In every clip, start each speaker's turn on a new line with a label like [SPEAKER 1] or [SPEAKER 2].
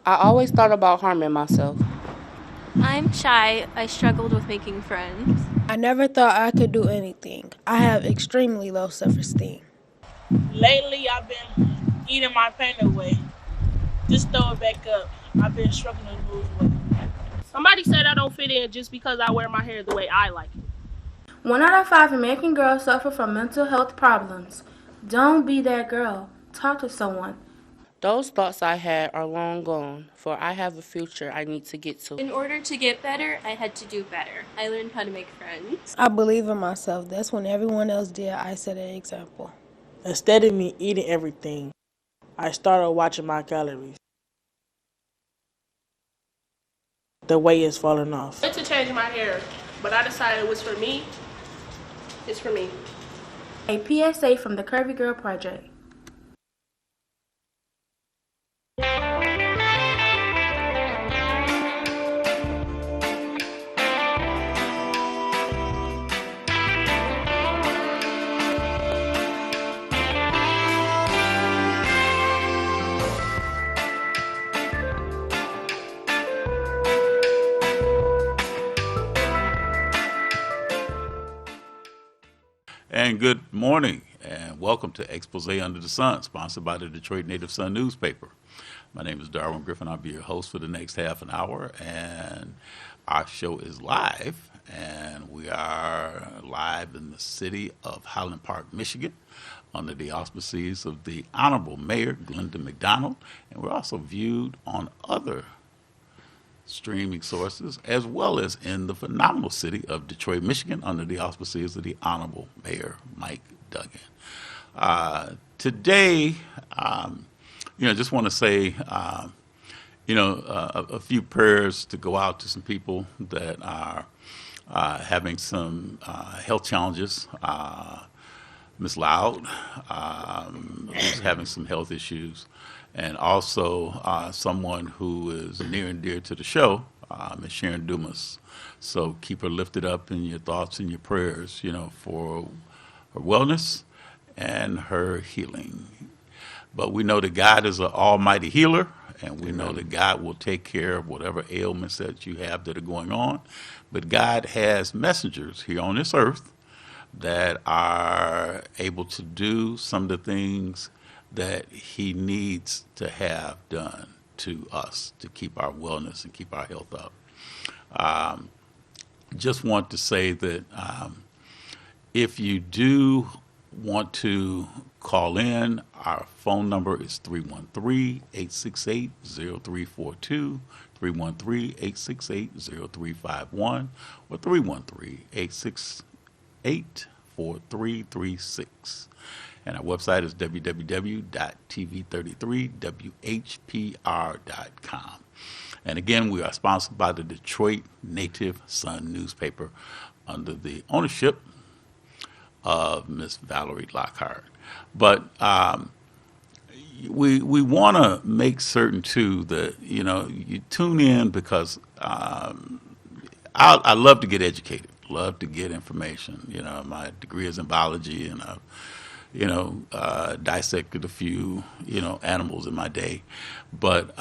[SPEAKER 1] I always thought about harming myself.
[SPEAKER 2] I'm shy. I struggled with making friends.
[SPEAKER 3] I never thought I could do anything. I have extremely low self esteem.
[SPEAKER 4] Lately, I've been eating my pain away. Just throw it back up. I've been struggling to lose weight.
[SPEAKER 5] Somebody said I don't fit in just because I wear my hair the way I like it.
[SPEAKER 6] 1 out of 5 American girls suffer from mental health problems. Don't be that girl. Talk to someone.
[SPEAKER 1] Those thoughts I had are long gone, for I have a future I need to get to.
[SPEAKER 2] In order to get better, I had to do better. I learned how to make friends.
[SPEAKER 3] I believe in myself. That's when everyone else did, I set an example.
[SPEAKER 4] Instead of me eating everything, I started watching my calories. The weight is falling off.
[SPEAKER 5] I wanted to change my hair, but I decided it was for me. It's for me.
[SPEAKER 6] A PSA from the Curvy Girl Project.
[SPEAKER 7] And good morning, and welcome to Expose Under the Sun, sponsored by the Detroit Native Sun newspaper. My name is Darwin Griffin. I'll be your host for the next half an hour, and our show is live, and we are live in the city of Highland Park, Michigan, under the auspices of the Honorable Mayor Glenda McDonald, and we're also viewed on other streaming sources, as well as in the phenomenal city of Detroit, Michigan, under the auspices of the Honorable Mayor Mike Duggan. Today, just want to say, a few prayers to go out to some people that are having some health challenges. Miss Loud is having some health issues, and also someone who is near and dear to the show, Miss Sharon Dumas. So keep her lifted up in your thoughts and your prayers, for her wellness and her healing. But we know that God is an almighty healer, and we know that God will take care of whatever ailments that you have that are going on. But God has messengers here on this earth that are able to do some of the things that he needs to have done to us to keep our wellness and keep our health up. Just want to say that if you do want to call in, our phone number is 313-868-0342, 313-868-0351, or 313-868-4336. And our website is www.tv33whpr.com. And again, we are sponsored by the Detroit Native Sun newspaper under the ownership of Miss Valerie Lockhart. But we want to make certain, too, that, you tune in because I love to get educated, love to get information. My degree is in biology, and I've dissected a few, animals in my day. But,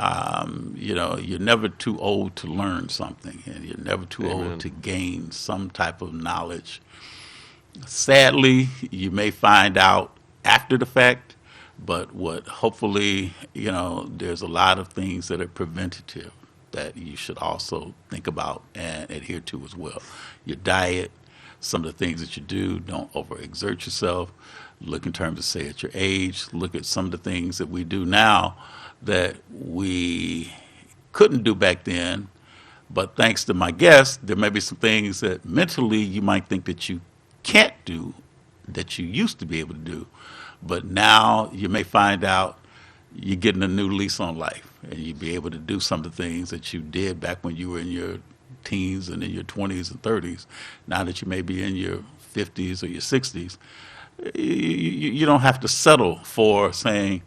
[SPEAKER 7] you're never too old to learn something, and you're never too old to gain some type of knowledge. Sadly, you may find out after the fact, but hopefully, there's a lot of things that are preventative that you should also think about and adhere to as well. Your diet, some of the things that you do, don't overexert yourself. Look in terms of, say, at your age. Look at some of the things that we do now that we couldn't do back then. But thanks to my guest, there may be some things that mentally you might think that you can't do that you used to be able to do. But now you may find out you're getting a new lease on life, and you'll be able to do some of the things that you did back when you were in your teens and in your 20s and 30s. Now that you may be in your 50s or your 60s, you don't have to settle for saying,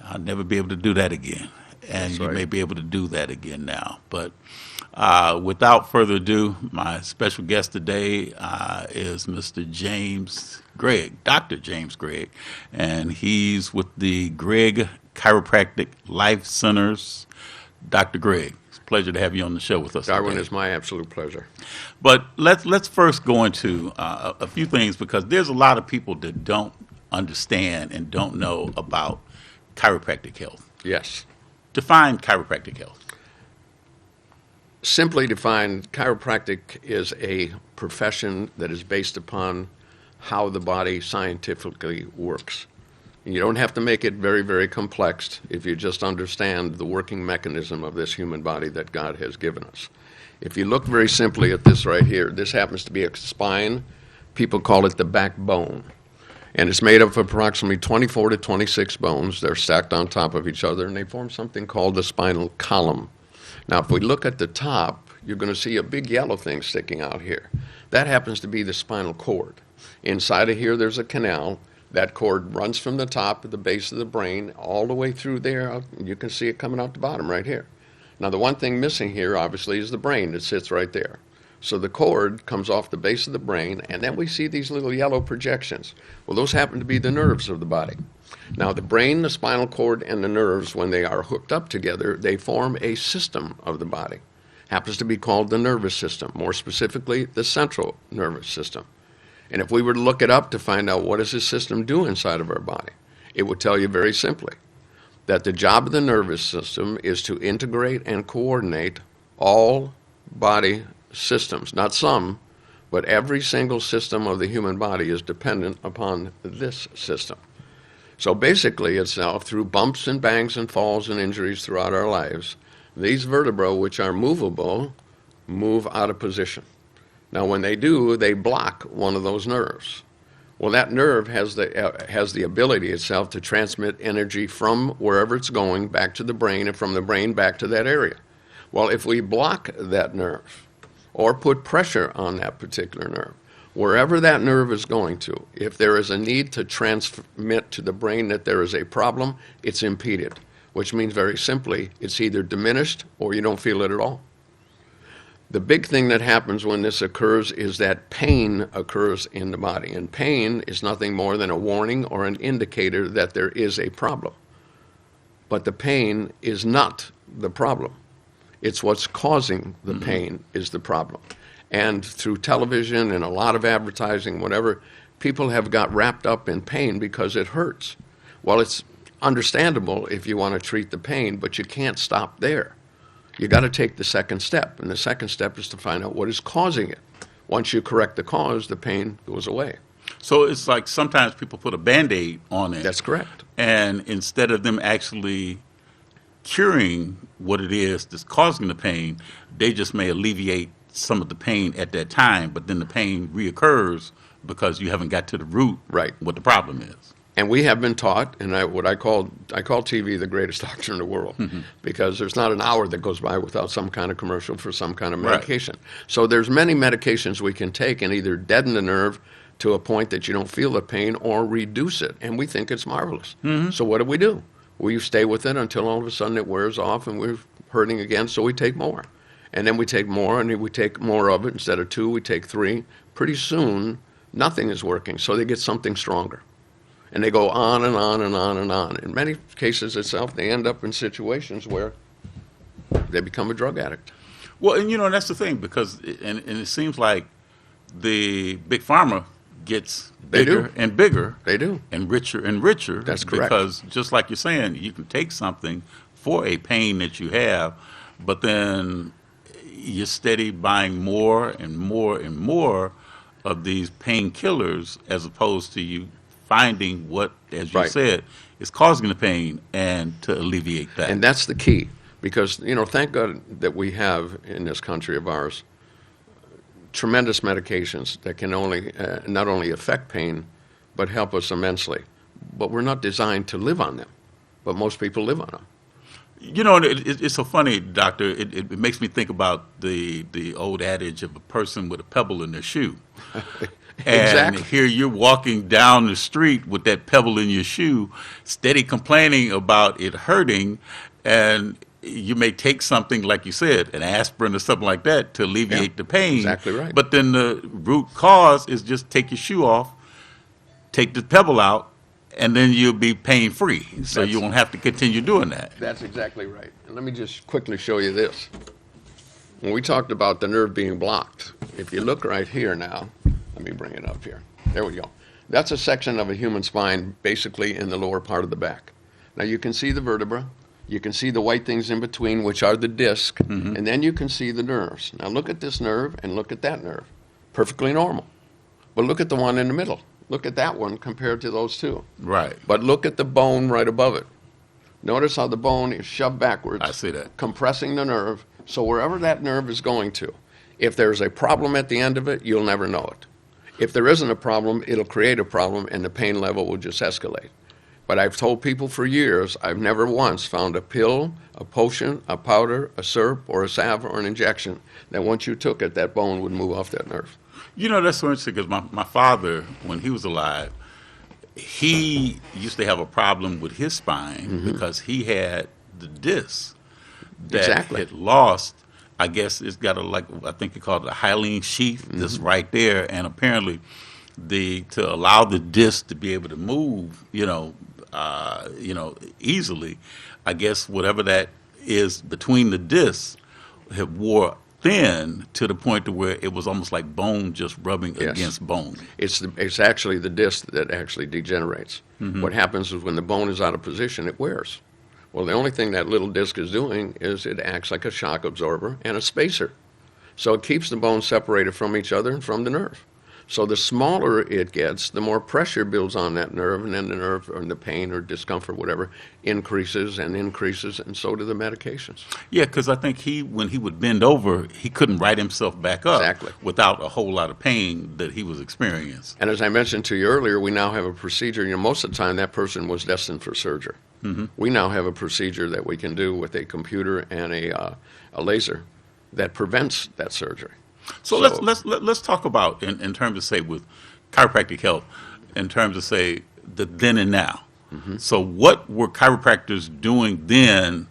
[SPEAKER 7] I'll never be able to do that again. And you may be able to do that again now. But without further ado, my special guest today is Mr. James Gregg, Dr. James Gregg, and he's with the Gregg Chiropractic Life Centers Dr. Greg. It's a pleasure to have you on the show with us
[SPEAKER 8] Darwin,
[SPEAKER 7] today.
[SPEAKER 8] it's my absolute pleasure.
[SPEAKER 7] But let's first go into a few things, because there's a lot of people that don't understand and don't know about chiropractic health.
[SPEAKER 8] Yes.
[SPEAKER 7] Define chiropractic health.
[SPEAKER 8] Simply defined, chiropractic is a profession that is based upon how the body scientifically works. You don't have to make it very, very complex if you just understand the working mechanism of this human body that God has given us. If you look very simply at this right here, this happens to be a spine. People call it the backbone. And it's made up of approximately 24 to 26 bones. They're stacked on top of each other, and they form something called the spinal column. Now, if we look at the top, you're going to see a big yellow thing sticking out here. That happens to be the spinal cord. Inside of here, there's a canal. That cord runs from the top of the base of the brain all the way through there. You can see it coming out the bottom right here. Now, the one thing missing here, obviously, is the brain that sits right there. So the cord comes off the base of the brain, and then we see these little yellow projections. Well, those happen to be the nerves of the body. Now, the brain, the spinal cord, and the nerves, when they are hooked up together, they form a system of the body. Happens to be called the nervous system, more specifically, the central nervous system. And if we were to look it up to find out what does this system do inside of our body, it would tell you very simply that the job of the nervous system is to integrate and coordinate all body systems, not some, but every single system of the human body is dependent upon this system. So basically itself, through bumps and bangs and falls and injuries throughout our lives, these vertebrae, which are movable, move out of position. Now when they do, they block one of those nerves. Well, that nerve has the ability itself to transmit energy from wherever it's going back to the brain, and from the brain back to that area. Well, if we block that nerve, or put pressure on that particular nerve, wherever that nerve is going to, if there is a need to transmit to the brain that there is a problem, it's impeded, which means very simply, it's either diminished or you don't feel it at all. The big thing that happens when this occurs is that pain occurs in the body, and pain is nothing more than a warning or an indicator that there is a problem. But the pain is not the problem. It's what's causing the pain is the problem. And through television and a lot of advertising, whatever, people have got wrapped up in pain because it hurts. Well, it's understandable if you want to treat the pain, but you can't stop there. You got to take the second step, and the second step is to find out what is causing it. Once you correct the cause, the pain goes away.
[SPEAKER 7] So it's like sometimes people put a Band-Aid on it.
[SPEAKER 8] That's correct.
[SPEAKER 7] And instead of them actually curing what it is that's causing the pain, they just may alleviate some of the pain at that time, but then the pain reoccurs because you haven't got to the root
[SPEAKER 8] Right.
[SPEAKER 7] what the problem is.
[SPEAKER 8] And we have been taught, and I call TV the greatest doctor in the world, because there's not an hour that goes by without some kind of commercial for some kind of medication. Right. So there's many medications we can take and either deaden the nerve to a point that you don't feel the pain or reduce it, and we think it's marvelous. So what do? We stay with it until all of a sudden it wears off and we're hurting again, so we take more. And then we take more, and we take more of it. Instead of 2, we take 3. Pretty soon, nothing is working, so they get something stronger. And they go on and on and on and on. In many cases itself, they end up in situations where they become a drug addict.
[SPEAKER 7] Well, and that's the thing, because it seems like the big pharma gets bigger and bigger.
[SPEAKER 8] They do.
[SPEAKER 7] And richer.
[SPEAKER 8] That's correct.
[SPEAKER 7] Because just like you're saying, you can take something for a pain that you have, but then you're steady buying more and more and more of these painkillers, as opposed to you finding what, as you said, is causing the pain and to alleviate that.
[SPEAKER 8] And that's the key, because, thank God that we have in this country of ours tremendous medications that can only not only affect pain, but help us immensely. But we're not designed to live on them, but most people live on them.
[SPEAKER 7] It's so funny, Doctor. It makes me think about the old adage of a person with a pebble in their shoe. And
[SPEAKER 8] Exactly.
[SPEAKER 7] here you're walking down the street with that pebble in your shoe, steady complaining about it hurting, and you may take something, like you said, an aspirin or something like that to alleviate the pain.
[SPEAKER 8] Exactly right.
[SPEAKER 7] But then the root cause is just take your shoe off, take the pebble out, and then you'll be pain free, so
[SPEAKER 8] That's-
[SPEAKER 7] you won't have to continue doing that.
[SPEAKER 8] That's exactly right. And let me just quickly show you this. When we talked about the nerve being blocked, if you look right here now, let me bring it up here. There we go. That's a section of a human spine basically in the lower part of the back. Now you can see the vertebra, you can see the white things in between, which are the disc, and then you can see the nerves. Now look at this nerve and look at that nerve. Perfectly normal. But look at the one in the middle. Look at that one compared to those two.
[SPEAKER 7] Right.
[SPEAKER 8] But look at the bone right above it. Notice how the bone is shoved backwards.
[SPEAKER 7] I see that.
[SPEAKER 8] Compressing the nerve. So wherever that nerve is going to, if there's a problem at the end of it, you'll never know it. If there isn't a problem, it'll create a problem and the pain level will just escalate. But I've told people for years, I've never once found a pill, a potion, a powder, a syrup, or a salve, or an injection that once you took it, that bone would move off that nerve.
[SPEAKER 7] You know, that's so interesting because my father, when he was alive, he used to have a problem with his spine because he had the disc that
[SPEAKER 8] Exactly.
[SPEAKER 7] had lost. I guess it's got I think you call it a hyaline sheath that's right there, and apparently to allow the disc to be able to move, easily, I guess whatever that is between the discs had wore thin to the point to where it was almost like bone just rubbing
[SPEAKER 8] Yes.
[SPEAKER 7] against bone.
[SPEAKER 8] It's actually the disc that actually degenerates. What happens is when the bone is out of position, it wears. Well, the only thing that little disc is doing is it acts like a shock absorber and a spacer. So it keeps the bones separated from each other and from the nerve. So the smaller it gets, the more pressure builds on that nerve, and then the nerve, or the pain or discomfort, whatever, increases, and so do the medications.
[SPEAKER 7] Yeah, because I think when he would bend over, he couldn't right himself back up
[SPEAKER 8] Exactly.
[SPEAKER 7] without a whole lot of pain that he was experiencing.
[SPEAKER 8] And as I mentioned to you earlier, we now have a procedure. Most of the time, that person was destined for surgery. We now have a procedure that we can do with a computer and a laser that prevents that surgery.
[SPEAKER 7] So let's talk about in terms of, say, with chiropractic health, in terms of, say, the then and now. So what were chiropractors doing then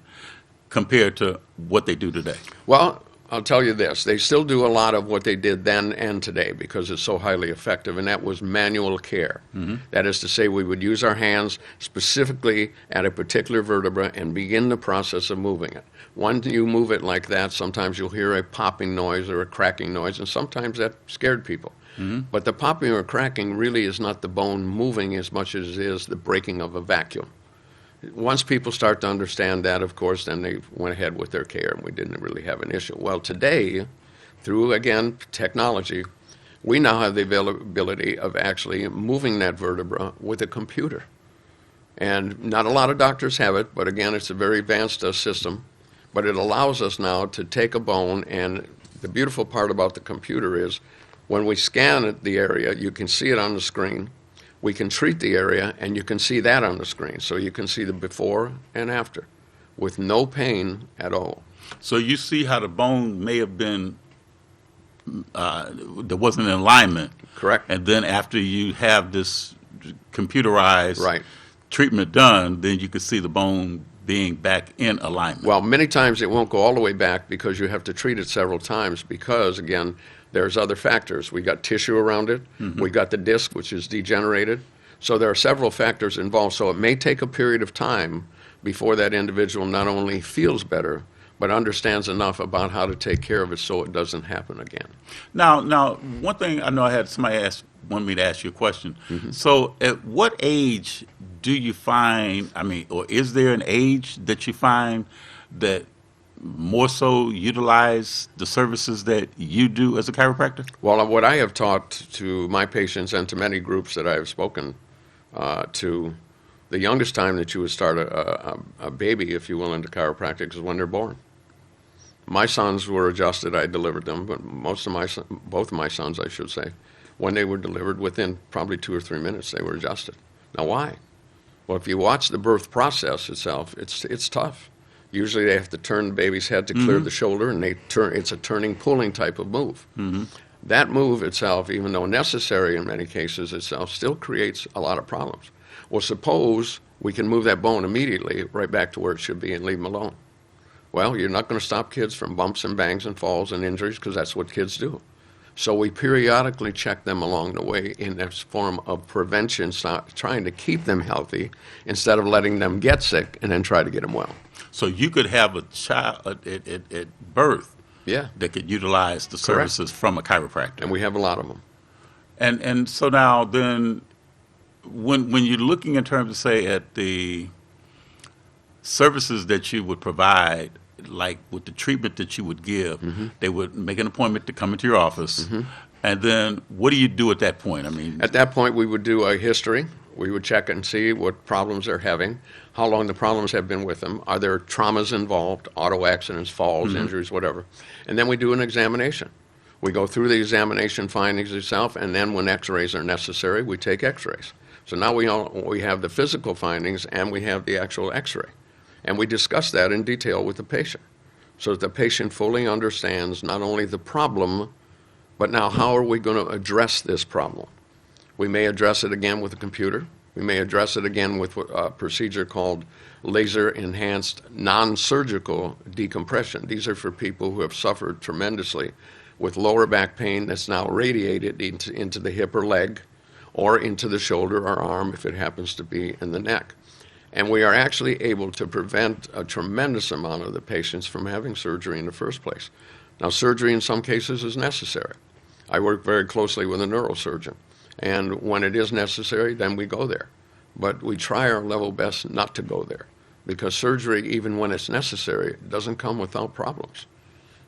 [SPEAKER 7] compared to what they do today?
[SPEAKER 8] Well, I'll tell you this. They still do a lot of what they did then and today because it's so highly effective, and that was manual care. That is to say, we would use our hands specifically at a particular vertebra and begin the process of moving it. Once you move it like that, sometimes you'll hear a popping noise or a cracking noise, and sometimes that scared people. But the popping or cracking really is not the bone moving as much as it is the breaking of a vacuum. Once people start to understand that, of course, then they went ahead with their care, and we didn't really have an issue. Well, today, through, again, technology, we now have the availability of actually moving that vertebra with a computer. And not a lot of doctors have it, but again, it's a very advanced system. But it allows us now to take a bone, and the beautiful part about the computer is when we scan the area, you can see it on the screen. We can treat the area, and you can see that on the screen. So you can see the before and after with no pain at all.
[SPEAKER 7] So you see how the bone may have been, there wasn't an alignment.
[SPEAKER 8] Correct.
[SPEAKER 7] And then after you have this computerized
[SPEAKER 8] Right.
[SPEAKER 7] treatment done, then you could see the bone being back in alignment.
[SPEAKER 8] Well, many times it won't go all the way back because you have to treat it several times because, again, there's other factors. We got tissue around it. We got the disc, which is degenerated. So there are several factors involved. So it may take a period of time before that individual not only feels better, but understands enough about how to take care of it so it doesn't happen again.
[SPEAKER 7] Now, one thing I know I had somebody wanted me to ask you a question. So at what age do you find, or is there an age that you find that more so utilize the services that you do as a chiropractor?
[SPEAKER 8] Well, what I have taught to my patients and to many groups that I have spoken to, the youngest time that you would start a baby, if you will, into chiropractic is when they're born. My sons were adjusted. I delivered them, but both of my sons, I should say, when they were delivered, within probably 2 or 3 minutes, they were adjusted. Now, why? Well, if you watch the birth process itself, it's tough. Usually they have to turn the baby's head to clear the shoulder, and it's a turning, pulling type of move. That move itself, even though necessary in many cases itself, still creates a lot of problems. Well, suppose we can move that bone immediately right back to where it should be and leave them alone. Well, you're not going to stop kids from bumps and bangs and falls and injuries because that's what kids do. So we periodically check them along the way in this form of prevention, trying to keep them healthy instead of letting them get sick and then try to get them well.
[SPEAKER 7] So you could have a child at birth
[SPEAKER 8] Yeah,
[SPEAKER 7] that could utilize the
[SPEAKER 8] Correct.
[SPEAKER 7] services from a chiropractor.
[SPEAKER 8] and we have a lot of them.
[SPEAKER 7] And so now then, when you're looking in terms of, say, at the services that you would provide, like with the treatment that you would give, they would make an appointment to come into your office, and then what do you do at that point? I mean,
[SPEAKER 8] At that point, we would do a history. We would check and see what problems they're having, how long the problems have been with them, are there traumas involved, auto accidents, falls, injuries, whatever. And then we do an examination. We go through the examination findings itself, and then when x-rays are necessary, we take x-rays. So now we have the physical findings and we have the actual x-ray. And we discuss that in detail with the patient so that the patient fully understands not only the problem, but now how are we going to address this problem? We may address it again with a computer. We may address it again with a procedure called laser-enhanced non-surgical decompression. These are for people who have suffered tremendously with lower back pain that's now radiated into the hip or leg or into the shoulder or arm if it happens to be in the neck. And we are actually able to prevent a tremendous amount of the patients from having surgery in the first place. Now, surgery in some cases is necessary. I work very closely with a neurosurgeon. And when it is necessary, then we go there. But we try our level best not to go there because surgery, even when it's necessary, doesn't come without problems.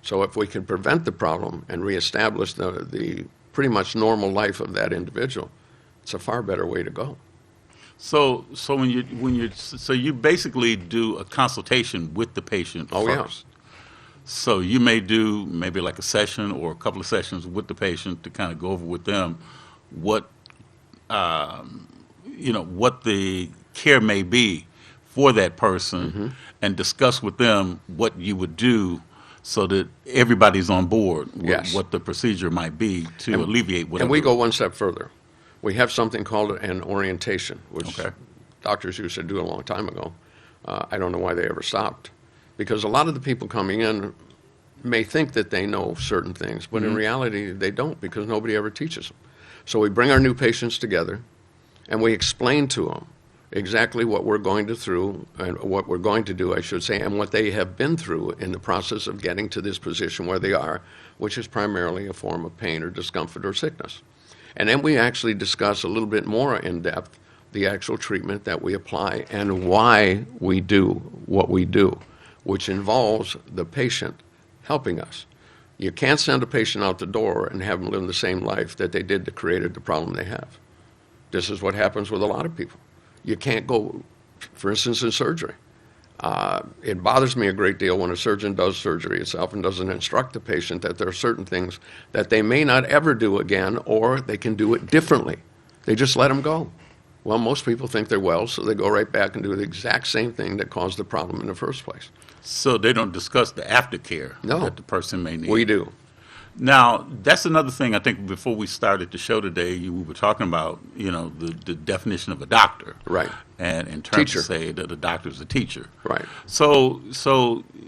[SPEAKER 8] So if we can prevent the problem and reestablish the pretty much normal life of that individual, it's a far better way to go.
[SPEAKER 7] so you basically do a consultation with the patient
[SPEAKER 8] Oh, yeah.
[SPEAKER 7] first. So you may do maybe like a session or a couple of sessions with the patient to kind of go over with them what what the care may be for that person, and discuss with them what you would do so that everybody's on board with
[SPEAKER 8] Yes.
[SPEAKER 7] what the procedure might be to alleviate whatever.
[SPEAKER 8] And we go one step further. We have something called an orientation, which
[SPEAKER 7] Okay.
[SPEAKER 8] doctors used to do a long time ago. I don't know why they ever stopped. Because a lot of the people coming in may think that they know certain things, but in reality, they don't because nobody ever teaches them. So we bring our new patients together, and we explain to them exactly what we're going to through, and what we're going to do, I should say, and what they have been through in the process of getting to this position where they are, which is primarily a form of pain or discomfort or sickness. And then we actually discuss a little bit more in depth the actual treatment that we apply and why we do what we do, which involves the patient helping us. You can't send a patient out the door and have them live the same life that they did that created the problem they have. This is what happens with a lot of people. You can't go, for instance, in surgery. It bothers me a great deal when a surgeon does surgery itself and doesn't instruct the patient that there are certain things that they may not ever do again, or they can do it differently. They just let them go. Well, most people think they're well, so they go right back and do the exact same thing that caused the problem in the first place.
[SPEAKER 7] So they don't discuss the aftercare
[SPEAKER 8] No.
[SPEAKER 7] that the person may need.
[SPEAKER 8] We do.
[SPEAKER 7] Now, that's another thing. I think before we started the show today, we were talking about, the definition of a doctor.
[SPEAKER 8] Right.
[SPEAKER 7] And in terms
[SPEAKER 8] Teacher.
[SPEAKER 7] of say that a doctor is a teacher.
[SPEAKER 8] Right.
[SPEAKER 7] So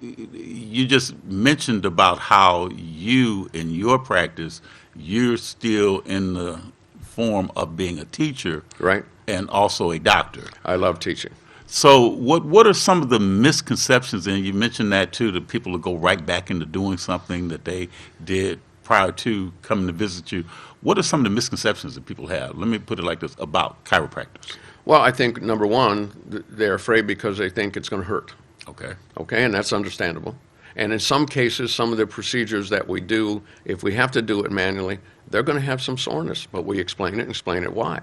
[SPEAKER 7] you just mentioned about how you, in your practice, you're still in the form of being a teacher.
[SPEAKER 8] Right.
[SPEAKER 7] And also a doctor.
[SPEAKER 8] I love teaching.
[SPEAKER 7] So what are some of the misconceptions, and you mentioned that too, that people will go right back into doing something that they did prior to coming to visit you. What are some of the misconceptions that people have? Let me put it like this, about chiropractors.
[SPEAKER 8] Well, I think, number one, they're afraid because they think it's going to hurt.
[SPEAKER 7] Okay.
[SPEAKER 8] Okay, and that's understandable. And in some cases, some of the procedures that we do, if we have to do it manually, they're going to have some soreness, but we explain it and explain it why.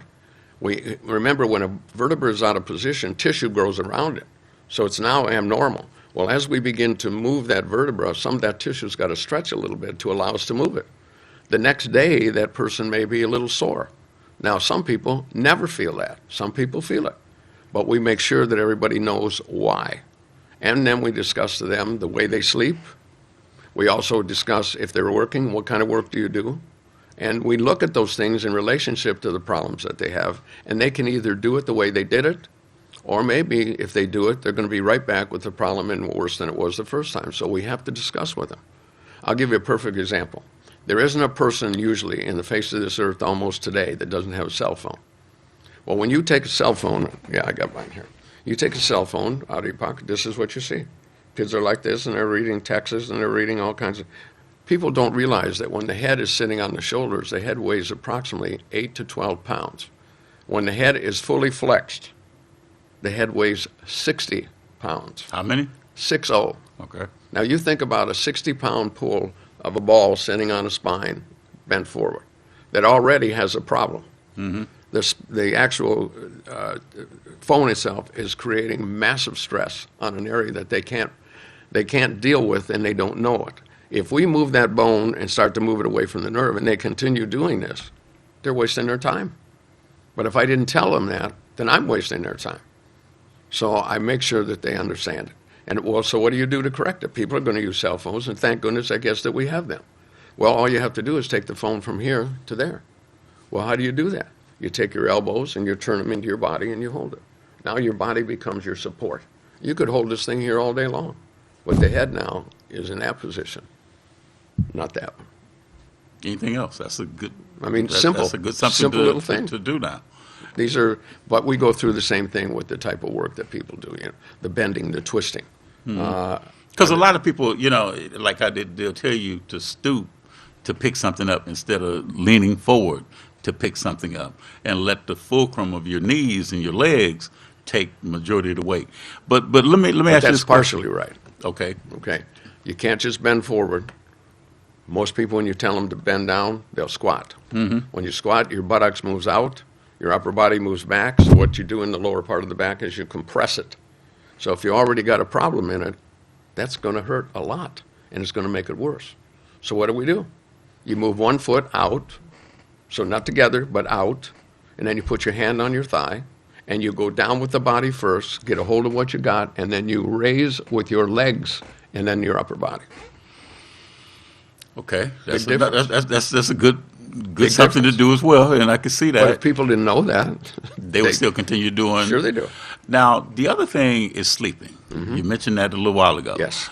[SPEAKER 8] We remember when a vertebra is out of position, tissue grows around it. So it's now abnormal. Well, as we begin to move that vertebra, some of that tissue's got to stretch a little bit to allow us to move it. The next day, that person may be a little sore. Now, some people never feel that. Some people feel it. But we make sure that everybody knows why. And then we discuss to them the way they sleep. We also discuss if they're working, what kind of work do you do? And we look at those things in relationship to the problems that they have, and they can either do it the way they did it, or maybe if they do it, they're going to be right back with the problem and worse than it was the first time. So we have to discuss with them. I'll give you a perfect example. There isn't a person usually in the face of this earth almost today that doesn't have a cell phone. Well, when you take a cell phone, yeah, I got mine here. You take a cell phone out of your pocket, this is what you see. Kids are like this, and they're reading texts, and they're reading all kinds of... People don't realize that when the head is sitting on the shoulders, the head weighs approximately 8 to 12 pounds. When the head is fully flexed, the head weighs 60 pounds.
[SPEAKER 7] How many?
[SPEAKER 8] 60.
[SPEAKER 7] Okay.
[SPEAKER 8] Now you think about a 60-pound pull of a ball sitting on a spine, bent forward, that already has a problem.
[SPEAKER 7] Mm-hmm.
[SPEAKER 8] The actual phone itself is creating massive stress on an area that they can't deal with, and they don't know it. If we move that bone and start to move it away from the nerve, and they continue doing this, they're wasting their time. But if I didn't tell them that, then I'm wasting their time. So I make sure that they understand it. And well, so what do you do to correct it? People are going to use cell phones, and thank goodness, I guess, that we have them. Well, all you have to do is take the phone from here to there. Well, how do you do that? You take your elbows and you turn them into your body and you hold it. Now your body becomes your support. You could hold this thing here all day long, but the head now is in that position, not that one.
[SPEAKER 7] Anything else? That's a good.
[SPEAKER 8] I mean, simple.
[SPEAKER 7] That's a good something
[SPEAKER 8] simple little thing
[SPEAKER 7] to do now.
[SPEAKER 8] These are, but we go through the same thing with the type of work that people do. You know, the bending, the twisting.
[SPEAKER 7] Because a lot of people, you know, like I did, they'll tell you to stoop to pick something up instead of leaning forward to pick something up, and let the fulcrum of your knees and your legs take majority of the weight. But let me ask you this
[SPEAKER 8] That's
[SPEAKER 7] question.
[SPEAKER 8] partially right.
[SPEAKER 7] Okay.
[SPEAKER 8] Okay, you can't just bend forward. Most people, when you tell them to bend down, they'll squat.
[SPEAKER 7] Mm-hmm.
[SPEAKER 8] When you squat, your buttocks moves out, your upper body moves back. So what you do in the lower part of the back is you compress it. So if you already got a problem in it, that's going to hurt a lot, and it's going to make it worse. So what do? You move one foot out, so not together, but out, and then you put your hand on your thigh, and you go down with the body first, get a hold of what you got, and then you raise with your legs and then your upper body.
[SPEAKER 7] Okay.
[SPEAKER 8] Big difference.
[SPEAKER 7] That's a good
[SPEAKER 8] Big
[SPEAKER 7] something
[SPEAKER 8] difference.
[SPEAKER 7] to do as well, and I can see
[SPEAKER 8] But if
[SPEAKER 7] that.
[SPEAKER 8] people didn't know that,
[SPEAKER 7] They would still continue doing.
[SPEAKER 8] Sure they do.
[SPEAKER 7] Now, the other thing is sleeping. You mentioned that a little while ago.
[SPEAKER 8] Yes.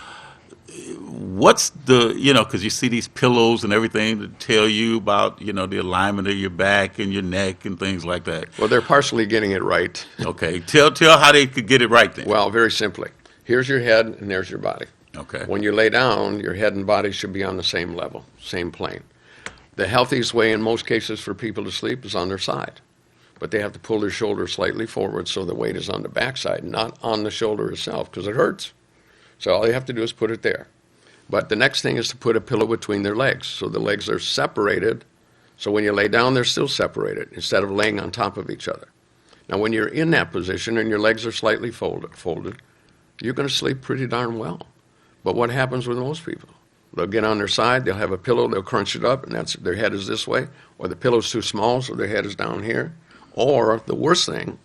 [SPEAKER 7] What's the, you know, because you see these pillows and everything that tell you about, you know, the alignment of your back and your neck and things like that.
[SPEAKER 8] Well, they're partially getting it right.
[SPEAKER 7] Okay. Tell how they could get it right then.
[SPEAKER 8] Well, very simply. Here's your head and there's your body.
[SPEAKER 7] Okay.
[SPEAKER 8] When you lay down, your head and body should be on the same level, same plane. The healthiest way in most cases for people to sleep is on their side. But they have to pull their shoulder slightly forward so the weight is on the backside, not on the shoulder itself, because it hurts. So all you have to do is put it there. But the next thing is to put a pillow between their legs. So the legs are separated. So when you lay down, they're still separated instead of laying on top of each other. Now, when you're in that position and your legs are slightly folded, you're going to sleep pretty darn well. But what happens with most people? They'll get on their side, they'll have a pillow, they'll crunch it up, and their head is this way, or the pillow's too small, so their head is down here. Or the worst thing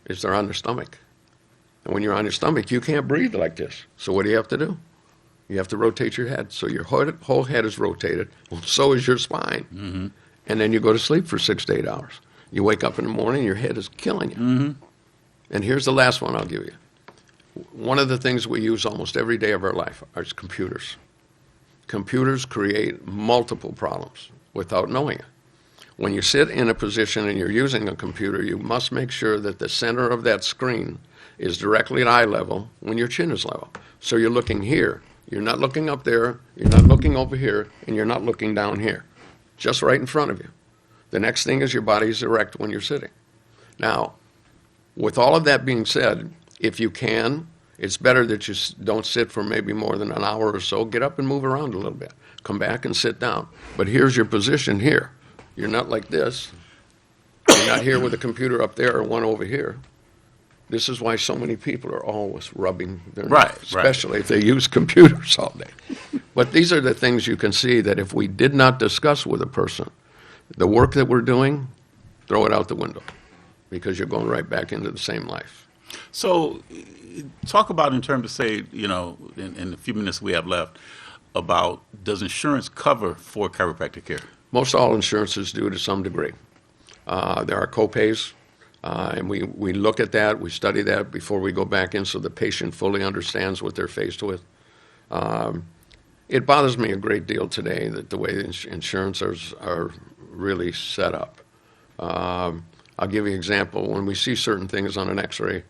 [SPEAKER 8] is they're on their stomach. And when you're on your stomach, you can't breathe like this. So what do you have to do? You have to rotate your head. So your whole head is rotated. Well, so is your spine.
[SPEAKER 7] Mm-hmm.
[SPEAKER 8] And then you go to sleep for 6 to 8 hours. You wake up in the morning, your head is killing you.
[SPEAKER 7] Mm-hmm.
[SPEAKER 8] And here's the last one I'll give you. One of the things we use almost every day of our life are computers. Computers create multiple problems without knowing it. When you sit in a position and you're using a computer, you must make sure that the center of that screen is directly at eye level when your chin is level. So you're looking here. You're not looking up there, you're not looking over here, and you're not looking down here. Just right in front of you. The next thing is your body is erect when you're sitting. Now, with all of that being said, if you can, it's better that you don't sit for maybe more than an hour or so. Get up and move around a little bit. Come back and sit down. But here's your position here. You're not like this. You're not here with a computer up there or one over here. This is why so many people are always rubbing their
[SPEAKER 7] Right,
[SPEAKER 8] especially if they use computers all day. But these are the things you can see that if we did not discuss with a person, the work that we're doing, throw it out the window because you're going right back into the same life.
[SPEAKER 7] So talk about in terms of, say, you know, in the few minutes we have left, about does insurance cover for chiropractic care?
[SPEAKER 8] Most all insurances do to some degree. There are co-pays. And we look at that, we study that before we go back in so the patient fully understands what they're faced with. It bothers me a great deal today that the way the insurances are really set up. I'll give you an example. When we see certain things on an X-ray,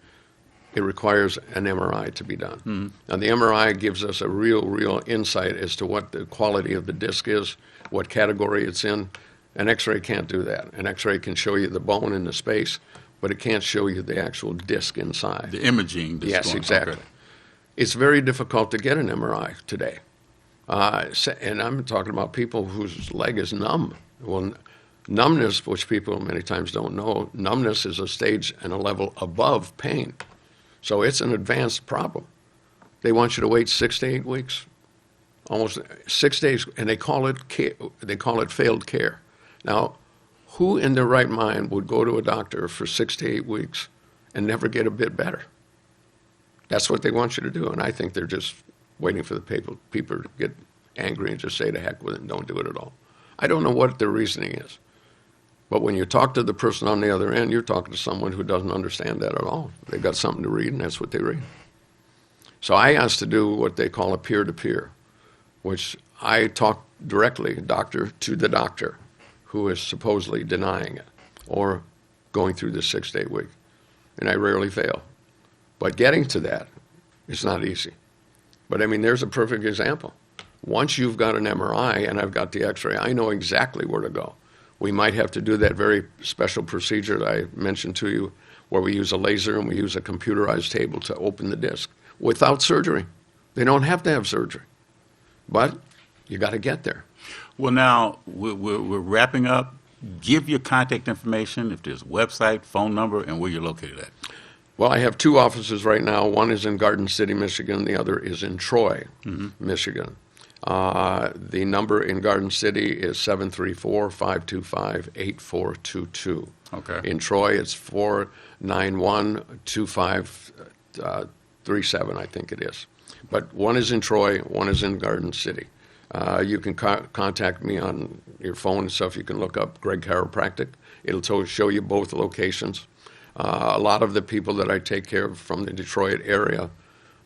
[SPEAKER 8] it requires an MRI to be done.
[SPEAKER 7] Mm-hmm.
[SPEAKER 8] Now, the MRI gives us a real insight as to what the quality of the disc is, what category it's in. An X-ray can't do that. An X-ray can show you the bone in the space, but it can't show you the actual disc inside.
[SPEAKER 7] The imaging.
[SPEAKER 8] Yes, exactly. Okay. It's very difficult to get an MRI today. And I'm talking about people whose leg is numb. Well, numbness, which people many times don't know, numbness is a stage and a level above pain. So it's an advanced problem. They want you to wait 6 to 8 weeks, almost 6 days, and they call it failed care. Now, who in their right mind would go to a doctor for 6 to 8 weeks and never get a bit better? That's what they want you to do, and I think they're just waiting for the people to get angry and just say to heck with it and don't do it at all. I don't know what their reasoning is. But when you talk to the person on the other end, you're talking to someone who doesn't understand that at all. They've got something to read, and that's what they read. So I asked to do what they call a peer-to-peer, which I talk directly, doctor to the doctor, who is supposedly denying it or going through the 6 to 8 week. And I rarely fail. But getting to that is not easy. But I mean, there's a perfect example. Once you've got an MRI and I've got the X-ray, I know exactly where to go. We might have to do that very special procedure that I mentioned to you, where we use a laser and we use a computerized table to open the disc without surgery. They don't have to have surgery. But you got to get there.
[SPEAKER 7] Well, now, we're wrapping up. Give your contact information, if there's a website, phone number, and where you're located at.
[SPEAKER 8] Well, I have 2 offices right now. One is in Garden City, Michigan. The other is in Troy, Michigan. The number in Garden City is 734-525-8422.
[SPEAKER 7] Okay.
[SPEAKER 8] In Troy, it's 491-2537, I think it is. But one is in Troy, one is in Garden City. You can contact me on your phone and stuff. You can look up Greg Chiropractic. It'll show you both locations. A lot of the people that I take care of from the Detroit area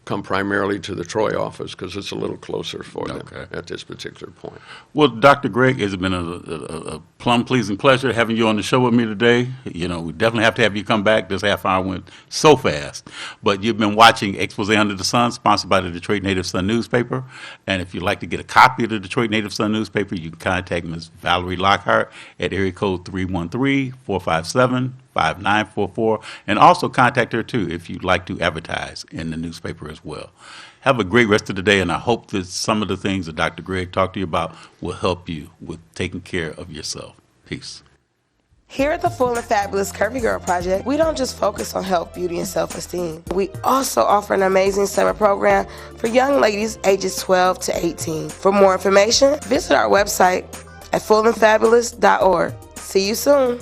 [SPEAKER 8] come primarily to the Troy office because it's a little closer for them at this particular point.
[SPEAKER 7] Well, Dr. Greg, it's been a plum pleasing pleasure having you on the show with me today. You know, we definitely have to have you come back. This half hour went so fast. But you've been watching Expose Under the Sun, sponsored by the Detroit Native Sun newspaper. And if you'd like to get a copy of the Detroit Native Sun newspaper, you can contact Ms. Valerie Lockhart at area code 313-457-5944, and also contact her too if you'd like to advertise in the newspaper as well. Have a great rest of the day, and I hope that some of the things that Dr. Greg talked to you about will help you with taking care of yourself. Peace.
[SPEAKER 9] Here at the Full and Fabulous Curvy Girl Project, we don't just focus on health, beauty, and self-esteem. We also offer an amazing summer program for young ladies ages 12 to 18. For more information, visit our website at fullandfabulous.org. See you soon.